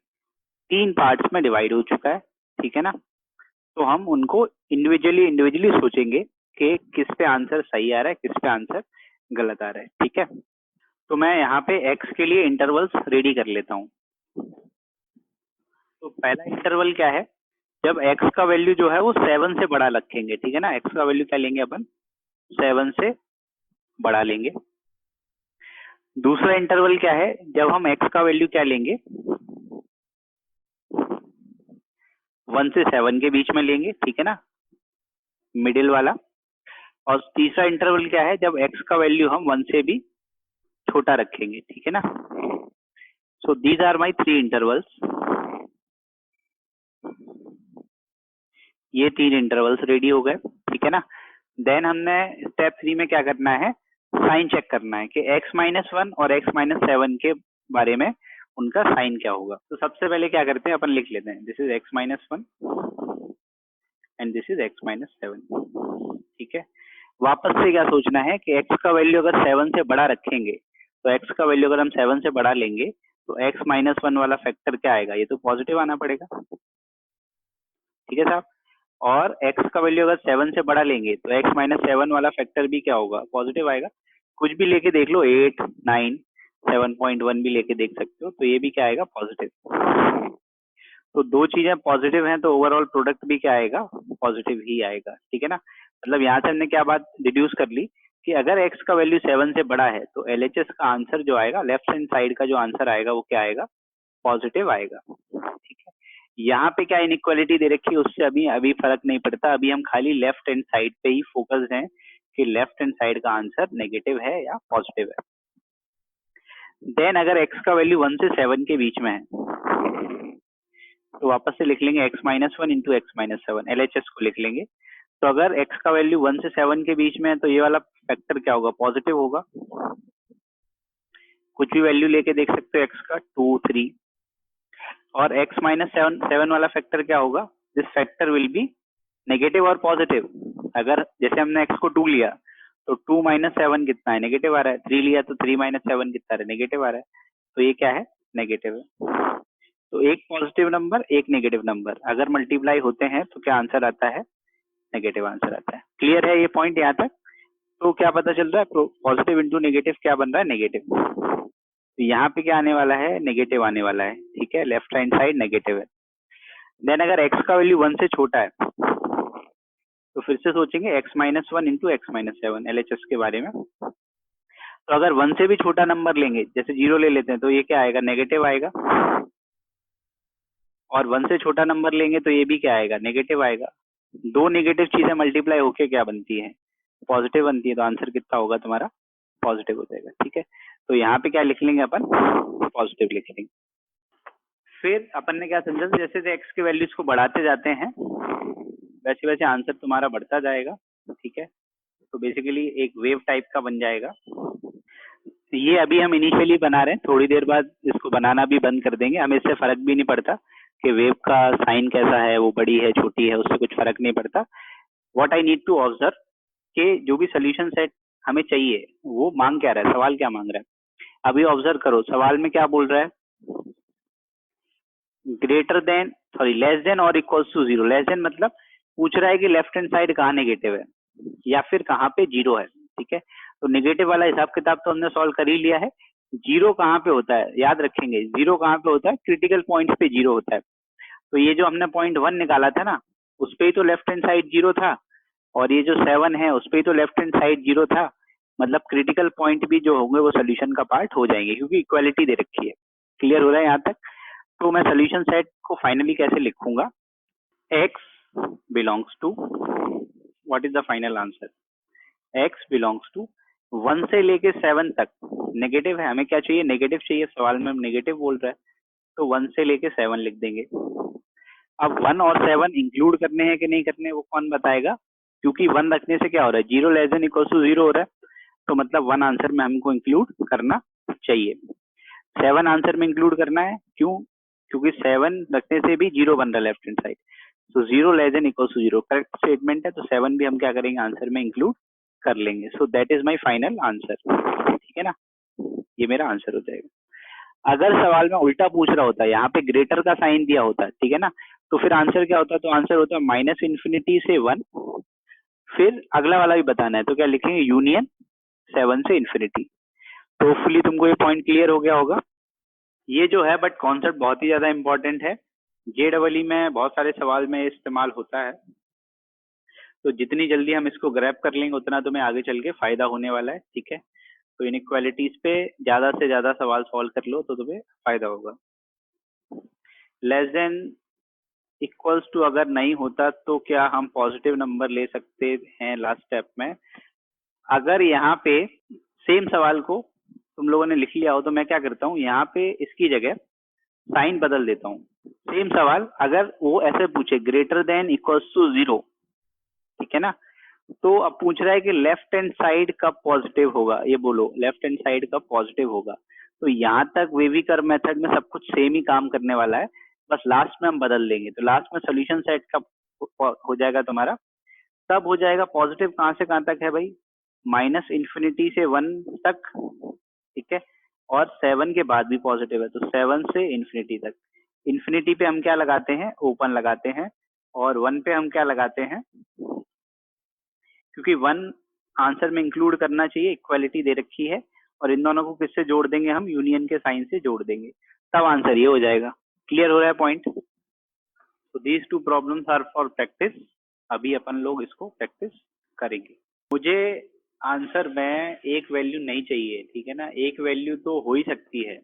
3 पार्ट्स में डिवाइड हो चुका है, ठीक है ना, तो हम उनको इंडिविजुअली सोचेंगे कि किस पे आंसर सही आ रहा है, किस पे आंसर गलत आ रहा है, ठीक है। तो मैं यहाँ पे x के लिए इंटरवल्स रेडी कर लेता हूँ। तो पहला इंटरवल क्या है, जब x का वैल्यू जो है वो 7 से बड़ा रखेंगे, ठीक है ना। x का वैल्यू क्या लेंगे अपन, 7 से बड़ा लेंगे। दूसरा इंटरवल क्या है, जब हम x का वैल्यू क्या लेंगे, 1 से 7 के बीच में लेंगे, ठीक है ना, मिडिल वाला। और तीसरा इंटरवल क्या है, जब x का वैल्यू हम 1 से भी छोटा रखेंगे, ठीक है ना। So these are my 3 intervals. ये 3 इंटरवल्स रेडी हो गए, ठीक है ना। देन हमने स्टेप 3 में क्या करना है, साइन चेक करना है कि x-1 और x-7 के बारे में उनका साइन क्या होगा। तो सबसे पहले क्या करते हैं, अपन लिख लेते हैं, this is x-1 and this is x-7, ठीक है। वापस से क्या सोचना है कि x का वैल्यू अगर 7 से बड़ा रखेंगे, तो x का वैल्यू अगर हम 7 से बड़ा लेंगे, तो x-1 वाला फैक्टर क्या आएगा, ये तो पॉजिटिव आना पड़ेगा, ठीक है साहब। और x का वैल्यू अगर 7 से बड़ा लेंगे, तो x-7 वाला फैक्टर भी क्या होगा, पॉजिटिव आएगा। कुछ भी लेके देख लो, 8, 9, 7.1 भी लेके देख सकते हो, तो ये भी क्या आएगा, पॉजिटिव। तो दो चीजें पॉजिटिव हैं, तो ओवरऑल प्रोडक्ट भी क्या आएगा, पॉजिटिव ही आएगा, ठीक है ना। मतलब यहाँ से हमने क्या बात डिड्यूस कर ली कि अगर x का वैल्यू 7 से बड़ा है, तो LHS का आंसर जो आएगा, लेफ्ट हैंड साइड का जो आंसर आएगा वो क्या आएगा, पॉजिटिव आएगा, ठीक है। यहाँ पे क्या इनइक्वालिटी दे रखी है, उससे अभी फर्क नहीं पड़ता। अभी हम खाली लेफ्ट हैंड साइड पे ही फोकस्ड हैं कि लेफ्ट हैंड साइड का आंसर नेगेटिव है या पॉजिटिव है। देन अगर x का वैल्यू 1 से 7 के बीच में है, तो वापस से लिख लेंगे x-1 इंटू x-7, LHS को लिख लेंगे। तो अगर x का वैल्यू 1 से 7 के बीच में है, तो ये वाला फैक्टर क्या होगा, पॉजिटिव होगा। कुछ भी वैल्यू लेके देख सकते हो x का 2 3, और x माइनस 7 वाला फैक्टर क्या होगा, this factor will be negative और पॉजिटिव। अगर जैसे हमने x को 2 लिया तो 2 माइनस 7 कितना है, नेगेटिव आ रहा है। 3 लिया तो 3 माइनस 7 कितना है, नेगेटिव आ रहा है। तो ये क्या है, नेगेटिव है। तो एक पॉजिटिव नंबर एक नेगेटिव नंबर अगर मल्टीप्लाई होते हैं तो क्या आंसर आता है, नेगेटिव आंसर आता है। क्लियर है ये पॉइंट यहाँ तक? तो क्या पता चल रहा है, पॉजिटिव इंटू नेगेटिव क्या बन रहा है, नेगेटिव। तो यहाँ पे क्या आने वाला है, नेगेटिव आने वाला है, ठीक है, लेफ्ट हैंड साइड नेगेटिव है। देन अगर x का वैल्यू 1 से छोटा है तो फिर से सोचेंगे x minus 1 into x minus 7 LHS के बारे में। तो अगर 1 से भी छोटा नंबर लेंगे, जैसे 0 ले लेते हैं, तो ये क्या आएगा, नेगेटिव आएगा। और 1 से छोटा नंबर लेंगे तो ये भी क्या आएगा, नेगेटिव आएगा। दो नेगेटिव चीजें मल्टीप्लाई होके क्या बनती है, पॉजिटिव बनती है। तो आंसर कितना होगा तुम्हारा, पॉजिटिव हो जाएगा, ठीक है। तो यहाँ पे क्या लिख लेंगे अपन, पॉजिटिव लिख लेंगे। फिर अपन ने क्या समझा, जैसे जैसे एक्स के वैल्यूज को बढ़ाते जाते हैं वैसे वैसे आंसर तुम्हारा बढ़ता जाएगा, ठीक है। तो बेसिकली एक वेव टाइप का बन जाएगा। ये अभी हम इनिशियली बना रहे हैं, थोड़ी देर बाद इसको बनाना भी बंद कर देंगे। हमें इससे फर्क भी नहीं पड़ता कि वेव का साइन कैसा है, वो बड़ी है छोटी है, उससे कुछ फर्क नहीं पड़ता। What I need to observe कि जो भी सोल्यूशन सेट हमें चाहिए वो मांग क्या रहा है, सवाल क्या मांग रहा है। अभी ऑब्जर्व करो, सवाल में क्या बोल रहा है, ग्रेटर देन लेस देन और इक्वल्स टू 0। लेस देन मतलब पूछ रहा है कि लेफ्ट हैंड साइड कहाँ नेगेटिव है या फिर कहाँ पे 0 है, ठीक है। तो नेगेटिव वाला हिसाब किताब तो हमने सॉल्व कर ही लिया है। 0 कहाँ पे होता है, याद रखेंगे 0 कहाँ पे होता है, क्रिटिकल पॉइंट पे 0 होता है। तो ये जो हमने पॉइंट 1 निकाला था ना, उस पे ही तो लेफ्ट हैंड साइड 0 था, और ये जो 7 है उस पे ही तो लेफ्ट हैंड साइड 0 था। मतलब क्रिटिकल पॉइंट भी जो होंगे वो सोल्यूशन का पार्ट हो जाएंगे, क्योंकि इक्वालिटी दे रखी है। क्लियर हो रहा है यहाँ तक? तो मैं सोल्यूशन सेट को फाइनली कैसे लिखूंगा, x belongs to, what is the final answer, x belongs to 1 से लेके 7 तक नेगेटिव है। हमें क्या चाहिए, नेगेटिव चाहिए, सवाल में नेगेटिव बोल रहा है, तो 1 से लेके 7 लिख देंगे। अब 1 और 7 इंक्लूड करने हैं कि नहीं करने वो कौन बताएगा, क्योंकि 1 रखने से क्या हो रहा है, 0 लेस देन इक्वल टू 0 हो रहा है, तो मतलब 1 आंसर में हमको इंक्लूड करना चाहिए। 7 आंसर में इंक्लूड करना है, क्यों, क्योंकि 7 रखने से भी 0 बन रहा है लेफ्ट हैंड साइड। तो 0 less than equal to 0 correct statement है, तो 7 भी हम क्या करेंगे, आंसर में इंक्लूड कर लेंगे। So that is my final answer, ठीक है ना, ये मेरा आंसर हो जाएगा। अगर सवाल में उल्टा पूछ रहा होता है, यहाँ पे ग्रेटर का साइन दिया होता है, ठीक है ना, तो फिर आंसर क्या होता है, तो आंसर होता है माइनस इन्फिनिटी से 1, फिर अगला वाला भी बताना है, तो क्या लिखेंगे, यूनियन 7 से इन्फिनिटी। तो होपफुली तुमको ये पॉइंट क्लियर हो गया होगा। ये जो है बट कॉन्सेप्ट बहुत ही ज्यादा इंपॉर्टेंट है, JEE में बहुत सारे सवाल में इस्तेमाल होता है। तो जितनी जल्दी हम इसको ग्रैब कर लेंगे उतना तुम्हें आगे चल के फायदा होने वाला है, ठीक है। तो इनइक्वालिटीज पे ज्यादा से ज्यादा सवाल सॉल्व कर लो तो तुम्हें फायदा होगा। लेस देन इक्वल्स टू अगर नहीं होता तो क्या हम पॉजिटिव नंबर ले सकते हैं लास्ट स्टेप में। अगर यहाँ पे सेम सवाल को तुम लोगों ने लिख लिया हो तो मैं क्या करता हूँ, यहाँ पे इसकी जगह साइन बदल देता हूँ। सेम सवाल अगर वो ऐसे पूछे ग्रेटर देन इक्वल्स टू 0, ठीक है ना, तो अब पूछ रहा है कि लेफ्ट हैंड साइड कब पॉजिटिव होगा, ये बोलो लेफ्ट हैंड साइड कब पॉजिटिव होगा। तो यहाँ तक वेवी कर्व मेथड में सब कुछ सेम ही काम करने वाला है, बस लास्ट में हम बदल देंगे। तो लास्ट में सोल्यूशन सेट कब हो जाएगा तुम्हारा, तब हो जाएगा पॉजिटिव कहाँ से कहाँ तक है भाई, माइनस इन्फिनिटी से 1 तक, ठीक है, और 7 के बाद भी पॉजिटिव है, तो 7 से इन्फिनिटी तक। इन्फिनिटी पे हम क्या लगाते हैं, ओपन लगाते हैं, और 1 पे हम क्या लगाते हैं, क्योंकि 1 आंसर में इंक्लूड करना चाहिए, इक्वालिटी दे रखी है, और इन दोनों को किससे जोड़ देंगे हम, यूनियन के साइन से जोड़ देंगे, तब आंसर ये हो जाएगा। क्लियर हो रहा है पॉइंट। तो these two problems are for practice, अभी अपन लोग इसको प्रैक्टिस करेंगे। मुझे आंसर में एक वैल्यू नहीं चाहिए, ठीक है ना, एक वैल्यू तो हो ही सकती है।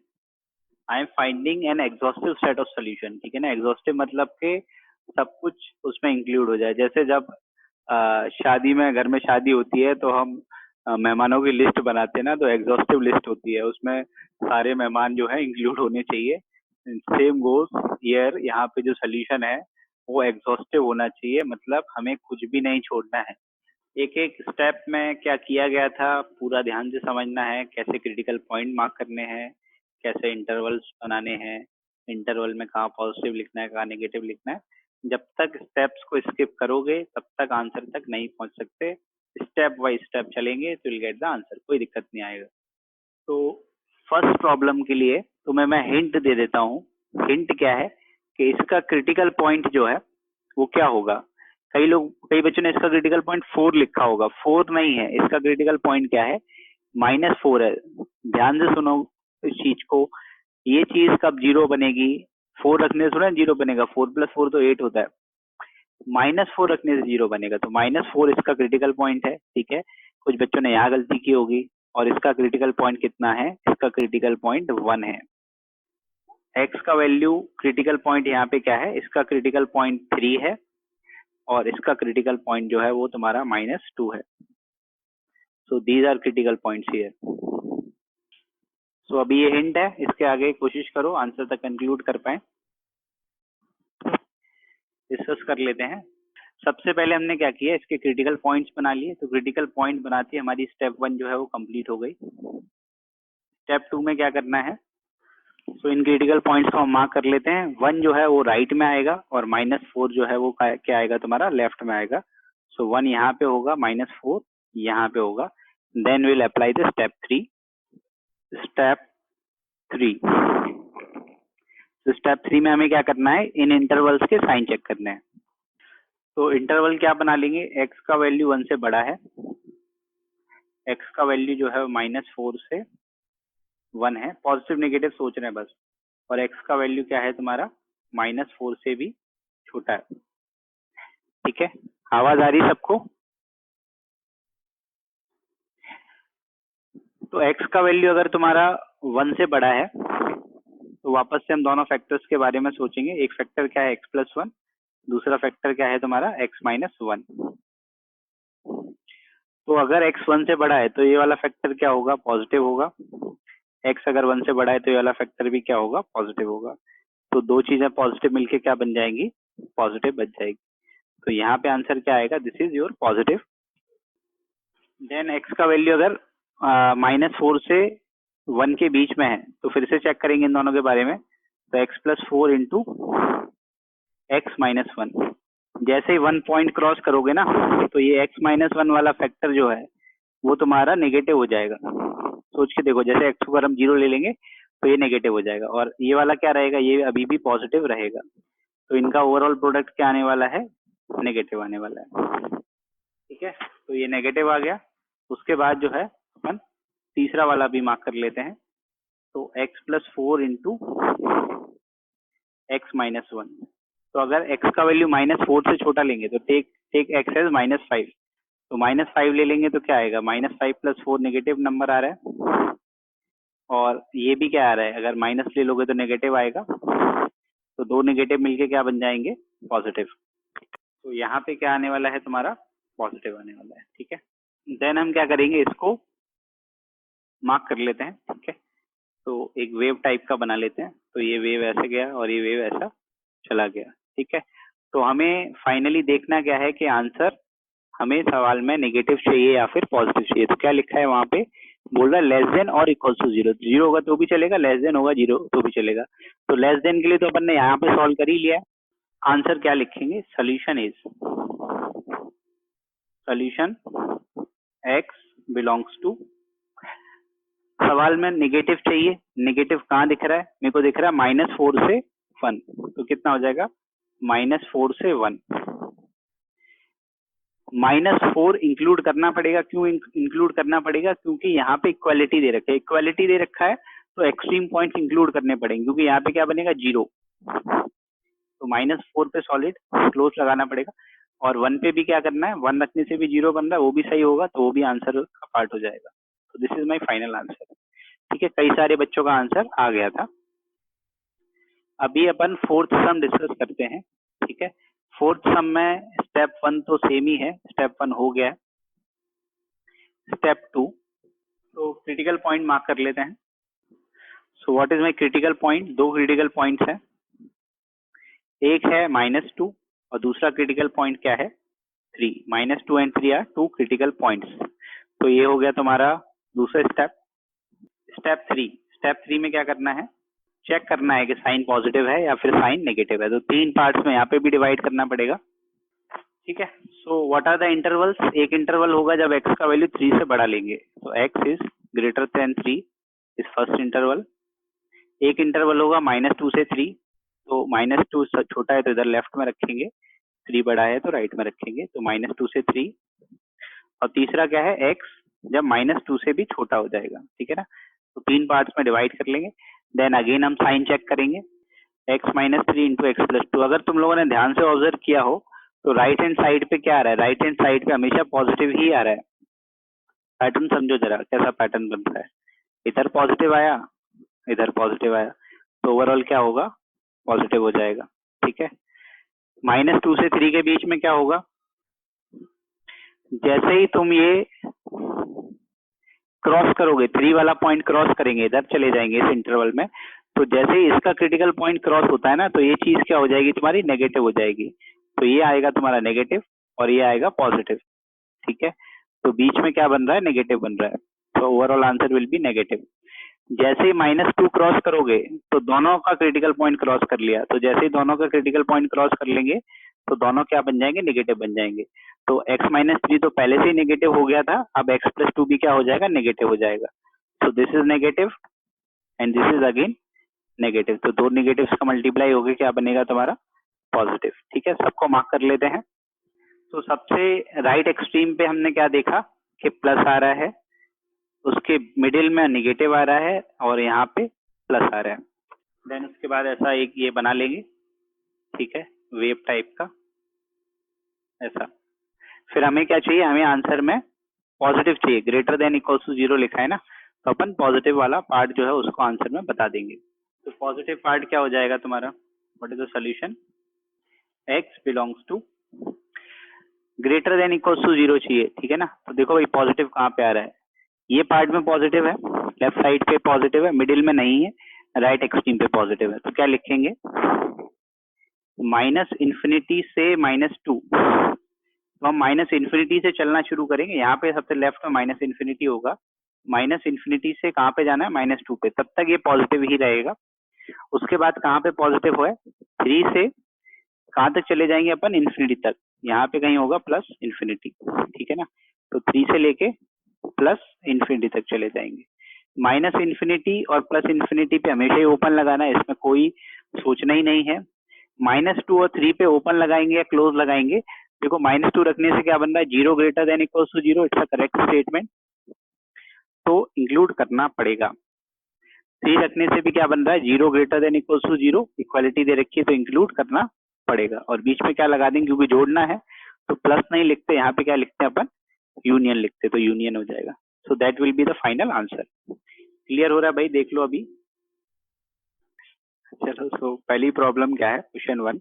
I am finding N exhaustive set of solution, ठीक है ना, एग्जॉस्टिव मतलब के सब कुछ उसमें इंक्लूड हो जाए। जैसे जब शादी में, घर में शादी होती है तो हम मेहमानों की लिस्ट बनाते हैं ना, तो एग्जॉस्टिव लिस्ट होती है, उसमें सारे मेहमान जो है इंक्लूड होने चाहिए। सेम गोस हियर, यहाँ पे जो सोल्यूशन है वो एग्जॉस्टिव होना चाहिए, मतलब हमें कुछ भी नहीं छोड़ना है। एक एक स्टेप में क्या किया गया था पूरा ध्यान से समझना है, कैसे क्रिटिकल पॉइंट मार्क करने हैं, कैसे इंटरवल्स बनाने हैं, इंटरवल में कहाँ पॉजिटिव लिखना है कहाँ नेगेटिव लिखना है। जब तक स्टेप्स को स्किप करोगे तब तक आंसर तक नहीं पहुंच सकते। स्टेप बाय स्टेप चलेंगे तो विल गेट द आंसर, कोई दिक्कत नहीं आएगा। तो फर्स्ट प्रॉब्लम के लिए तुम्हें मैं हिंट दे देता हूँ। हिंट क्या है कि इसका क्रिटिकल पॉइंट जो है वो क्या होगा। कई बच्चों ने इसका क्रिटिकल पॉइंट 4 लिखा होगा, 4 नहीं है, इसका क्रिटिकल पॉइंट क्या है, -4 है। ध्यान से सुनो इस चीज को, ये चीज कब जीरो बनेगी, 4 रखने से थोड़ा जीरो बनेगा, 4 + 4 तो 8 होता है, -4 रखने से जीरो बनेगा। तो -4 इसका क्रिटिकल पॉइंट है, ठीक है। कुछ बच्चों ने यहाँ गलती की होगी, और इसका क्रिटिकल पॉइंट कितना है, इसका क्रिटिकल पॉइंट 1 है। एक्स का वैल्यू क्रिटिकल पॉइंट यहाँ पे क्या है, इसका क्रिटिकल पॉइंट 3 है, और इसका क्रिटिकल पॉइंट जो है वो तुम्हारा -2 है। So these are critical points here. So अभी ये हिंट है, इसके आगे कोशिश करो आंसर तक कंक्लूड कर पाए। डिस्कस कर लेते हैं। सबसे पहले हमने क्या किया, इसके क्रिटिकल पॉइंट्स बना लिए। तो क्रिटिकल पॉइंट बनाती हमारी स्टेप 1 जो है वो कंप्लीट हो गई। स्टेप 2 में क्या करना है, तो इन क्रिटिकल पॉइंट्स को हम मार्क कर लेते हैं। 1 जो है वो राइट में आएगा, और -4 जो है वो क्या आएगा तुम्हारा, लेफ्ट में आएगा। सो 1 यहाँ पे होगा, -4 यहाँ पे होगा। Then will apply the step 3। Step 3, तो स्टेप 3 में हमें क्या करना है, इन इंटरवल्स के साइन चेक करने हैं। तो इंटरवल क्या बना लेंगे, x का वैल्यू 1 से बड़ा है, x का वैल्यू जो है -4 से 1 है, पॉजिटिव नेगेटिव सोच रहे हैं बस, और x का वैल्यू क्या है तुम्हारा, -4 से भी छोटा है, ठीक है। आवाज आ रही सबको। तो x का वैल्यू अगर तुम्हारा 1 से बड़ा है, तो वापस से हम दोनों फैक्टर्स के बारे में सोचेंगे। एक फैक्टर क्या है, x+1, दूसरा फैक्टर क्या है तुम्हारा, x-1। तो अगर x 1 से बड़ा है तो ये वाला फैक्टर क्या होगा, पॉजिटिव होगा। x अगर 1 से बड़ा है तो ये वाला फैक्टर भी क्या होगा, पॉजिटिव होगा। तो दो चीजें पॉजिटिव मिलके क्या बन जाएंगी, पॉजिटिव बन जाएगी। तो यहाँ पे आंसर क्या आएगा, this is your positive. Then x का वैल्यू अगर -4 से 1 के बीच में है, तो फिर से चेक करेंगे इन दोनों के बारे में। तो x+4 इंटू x-1, जैसे ही 1 पॉइंट क्रॉस करोगे ना, तो ये x-1 वाला फैक्टर जो है वो तुम्हारा नेगेटिव हो जाएगा। सोच के देखो, जैसे x को अगर हम 0 ले लेंगे तो ये नेगेटिव हो जाएगा, और ये वाला क्या रहेगा, ये अभी भी पॉजिटिव रहेगा। तो इनका ओवरऑल प्रोडक्ट क्या आने वाला है, नेगेटिव आने वाला है, ठीक है। तो ये नेगेटिव आ गया। उसके बाद जो है अपन तीसरा वाला भी मार्क कर लेते हैं। तो x+4 इंटू x-1। तो अगर x का वैल्यू -4 से छोटा लेंगे तो टेक x एज -5। तो -5 ले लेंगे तो क्या आएगा, -5 + 4 नेगेटिव नंबर आ रहा है, और ये भी क्या आ रहा है, अगर माइनस ले लोगे तो नेगेटिव आएगा। तो दो नेगेटिव मिलके क्या बन जाएंगे, पॉजिटिव। तो यहाँ पे क्या आने वाला है तुम्हारा, पॉजिटिव आने वाला है, ठीक है। देन हम क्या करेंगे, इसको मार्क कर लेते हैं, ठीक है। तो एक वेव टाइप का बना लेते हैं। तो ये वेव ऐसे गया और ये वेव ऐसा चला गया, ठीक है। तो हमें फाइनली देखना क्या है कि आंसर हमें सवाल में नेगेटिव चाहिए या फिर पॉजिटिव चाहिए। तो क्या लिखा है वहां पे, बोल रहा है लेस देन और इक्वल टू 0। 0 होगा तो भी चलेगा, लेस देन होगा 0 तो भी चलेगा। तो लेस देन के लिए तो अपन ने यहाँ पे सॉल्व कर ही लिया। आंसर क्या लिखेंगे, solution is, solution x belongs to, सवाल में नेगेटिव चाहिए, नेगेटिव कहाँ दिख रहा है, मेरे को दिख रहा है -4 से 1। तो कितना हो जाएगा, -4 से 1। -4 इंक्लूड करना पड़ेगा। क्यों इंक्लूड करना पड़ेगा, क्योंकि यहाँ पे इक्वालिटी दे रखा है। इक्वालिटी दे रखा है तो एक्सट्रीम पॉइंट्स इंक्लूड करने पड़ेंगे, क्योंकि यहाँ पे क्या बनेगा, 0। तो -4 पे सॉलिड क्लोज लगाना पड़ेगा, और 1 पे भी क्या करना है, 1 रखने से भी 0 बन रहा है, वो भी सही होगा, तो वो भी आंसर का पार्ट हो जाएगा। तो this is my final answer, ठीक है। कई सारे बच्चों का आंसर आ गया था। अभी अपन फोर्थ सम डिस्कस करते हैं, ठीक है। फोर्थ सम में स्टेप 1 तो सेम ही है, स्टेप 1 हो गया। स्टेप 2, तो क्रिटिकल पॉइंट मार्क कर लेते हैं। So what is my critical point, दो क्रिटिकल पॉइंट्स हैं, एक है -2 और दूसरा क्रिटिकल पॉइंट क्या है, 3, -2 and 3 आर 2 क्रिटिकल पॉइंट्स। तो ये हो गया तुम्हारा दूसरा स्टेप। स्टेप 3 में क्या करना है, चेक करना है कि साइन पॉजिटिव है या फिर साइन नेगेटिव है। तो 3 पार्ट्स में यहाँ पे भी डिवाइड करना पड़ेगा, ठीक है। So what are the intervals, एक इंटरवल होगा जब x का वैल्यू 3 से बड़ा लेंगे, तो x is greater then 3 is first interval. एक इंटरवल होगा -2 से 3, तो -2 छोटा है तो इधर लेफ्ट में रखेंगे, 3 बड़ा है तो राइट में रखेंगे, तो -2 से 3। और तीसरा क्या है, x जब -2 से भी छोटा हो जाएगा, ठीक है ना। तो 3 पार्ट्स में डिवाइड कर लेंगे, देन अगेन हम साइन चेक करेंगे, x -3 इंटू एक्स प्लस 2। अगर तुम लोगों ने ध्यान से ऑब्जर्व किया हो तो राइट हैंड साइड पे क्या आ रहा है, राइट हैंड साइड पे हमेशा पॉजिटिव ही आ रहा है। पैटर्न समझो जरा कैसा पैटर्न बन रहा है, इधर पॉजिटिव आया, इधर पॉजिटिव आया, तो ओवरऑल क्या होगा, पॉजिटिव हो जाएगा, ठीक है। -2 से 3 के बीच में क्या होगा, जैसे ही तुम ये क्रॉस करोगे, 3 वाला पॉइंट क्रॉस करेंगे, इधर चले जाएंगे इस इंटरवल में, तो जैसे ही इसका क्रिटिकल पॉइंट क्रॉस होता है ना, तो ये चीज क्या हो जाएगी तुम्हारी, नेगेटिव हो जाएगी। तो ये आएगा तुम्हारा नेगेटिव और ये आएगा पॉजिटिव, ठीक है। तो बीच में क्या बन रहा है, नेगेटिव बन रहा है, तो overall answer will be negative. जैसे ही -2 क्रॉस करोगे तो दोनों का क्रिटिकल पॉइंट क्रॉस कर लिया, तो जैसे ही दोनों का क्रिटिकल पॉइंट क्रॉस कर लेंगे तो दोनों क्या बन जाएंगे, नेगेटिव बन जाएंगे। तो x -3 तो पहले से ही नेगेटिव हो गया था, अब x + 2 भी क्या हो जाएगा, नेगेटिव हो जाएगा। सो this is negative and this is again negative, तो दो नेगेटिव्स का मल्टीप्लाई होके क्या बनेगा तुम्हारा, पॉजिटिव, ठीक है। सबको मार्क कर लेते हैं। तो सबसे राइट एक्सट्रीम पे हमने क्या देखा कि प्लस आ रहा है, उसके मिडिल में नेगेटिव आ रहा है और यहाँ पे प्लस आ रहा है। देन उसके बाद ऐसा एक ये बना लेंगे, ठीक है, वेव टाइप का ऐसा। फिर हमें क्या चाहिए, हमें आंसर में पॉजिटिव चाहिए, ग्रेटर देन इक्वल टू 0 लिखा है ना, तो अपन पॉजिटिव वाला पार्ट जो है उसको आंसर में बता देंगे। तो पॉजिटिव पार्ट क्या हो जाएगा तुम्हारा, what is the solution, x belongs to greater than equal to 0 चाहिए, ठीक है ना। तो देखो भाई पॉजिटिव कहाँ पे आ रहा है, ये पार्ट में पॉजिटिव है, लेफ्ट साइड पे पॉजिटिव है, मिडिल में नहीं है, राइट एक्सट्रीम पे पॉजिटिव है। तो क्या लिखेंगे, -∞ से -2, तो हम -∞ से चलना शुरू करेंगे। यहाँ पे सबसे लेफ्ट में -∞ होगा, -∞ से कहाँ पे जाना है, -2 पे, तब तक ये पॉजिटिव ही रहेगा। उसके बाद कहाँ पे पॉजिटिव है, 3 से कहाँ तक चले जाएंगे अपन, इन्फिनिटी तक, यहाँ पे कहीं होगा +∞, ठीक है ना। तो 3 से लेके +∞ तक चले जाएंगे। -∞ और +∞ पे हमेशा ही ओपन लगाना है, इसमें कोई सोचना ही नहीं है। -2 और 3 पे ओपन लगाएंगे या क्लोज लगाएंगे, देखो -2 रखने से क्या बन रहा है, 0 greater than equal to 0, it's a correct statement, तो इंक्लूड करना पड़ेगा। 3 रखने से भी क्या बन रहा है, 0 greater than equal to 0, equality दे रखी है तो इंक्लूड करना पड़ेगा। और बीच में क्या लगा देंगे, क्योंकि जोड़ना है तो प्लस नहीं लिखते, यहाँ पे क्या लिखते हैं अपन, यूनियन लिखते, तो यूनियन हो जाएगा। So that will be the final answer. Clear हो रहा है भाई, देख लो अभी। चलो, सो पहली प्रॉब्लम क्या है, क्वेश्चन 1।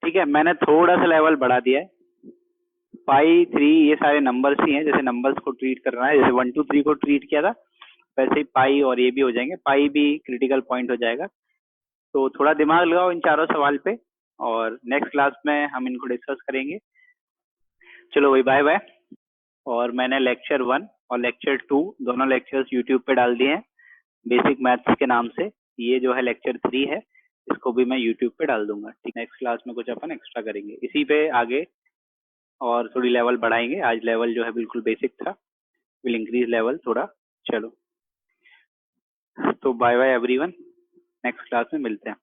ठीक है, मैंने थोड़ा सा लेवल बढ़ा दिया है, पाई 3 ये सारे नंबर्स ही हैं, जैसे नंबर्स को ट्रीट करना है, जैसे 1 2 3 को ट्रीट किया था वैसे ही पाई और ये भी हो जाएंगे, पाई भी क्रिटिकल पॉइंट हो जाएगा। तो थोड़ा दिमाग लगाओ इन चारों सवाल पे, और नेक्स्ट क्लास में हम इनको डिस्कस करेंगे। चलो भाई, बाय बाय। और मैंने लेक्चर 1 और लेक्चर 2 दोनों लेक्चर्स यूट्यूब पे डाल दिए हैं, बेसिक मैथ्स के नाम से। ये जो है लेक्चर 3 है, इसको भी मैं यूट्यूब पे डाल दूंगा, ठीक। नेक्स्ट क्लास में कुछ अपन एक्स्ट्रा करेंगे इसी पे आगे, और थोड़ी लेवल बढ़ाएंगे। आज लेवल जो है बिल्कुल बेसिक था, विल इंक्रीज लेवल थोड़ा। चलो, तो bye bye everyone, next class में मिलते हैं।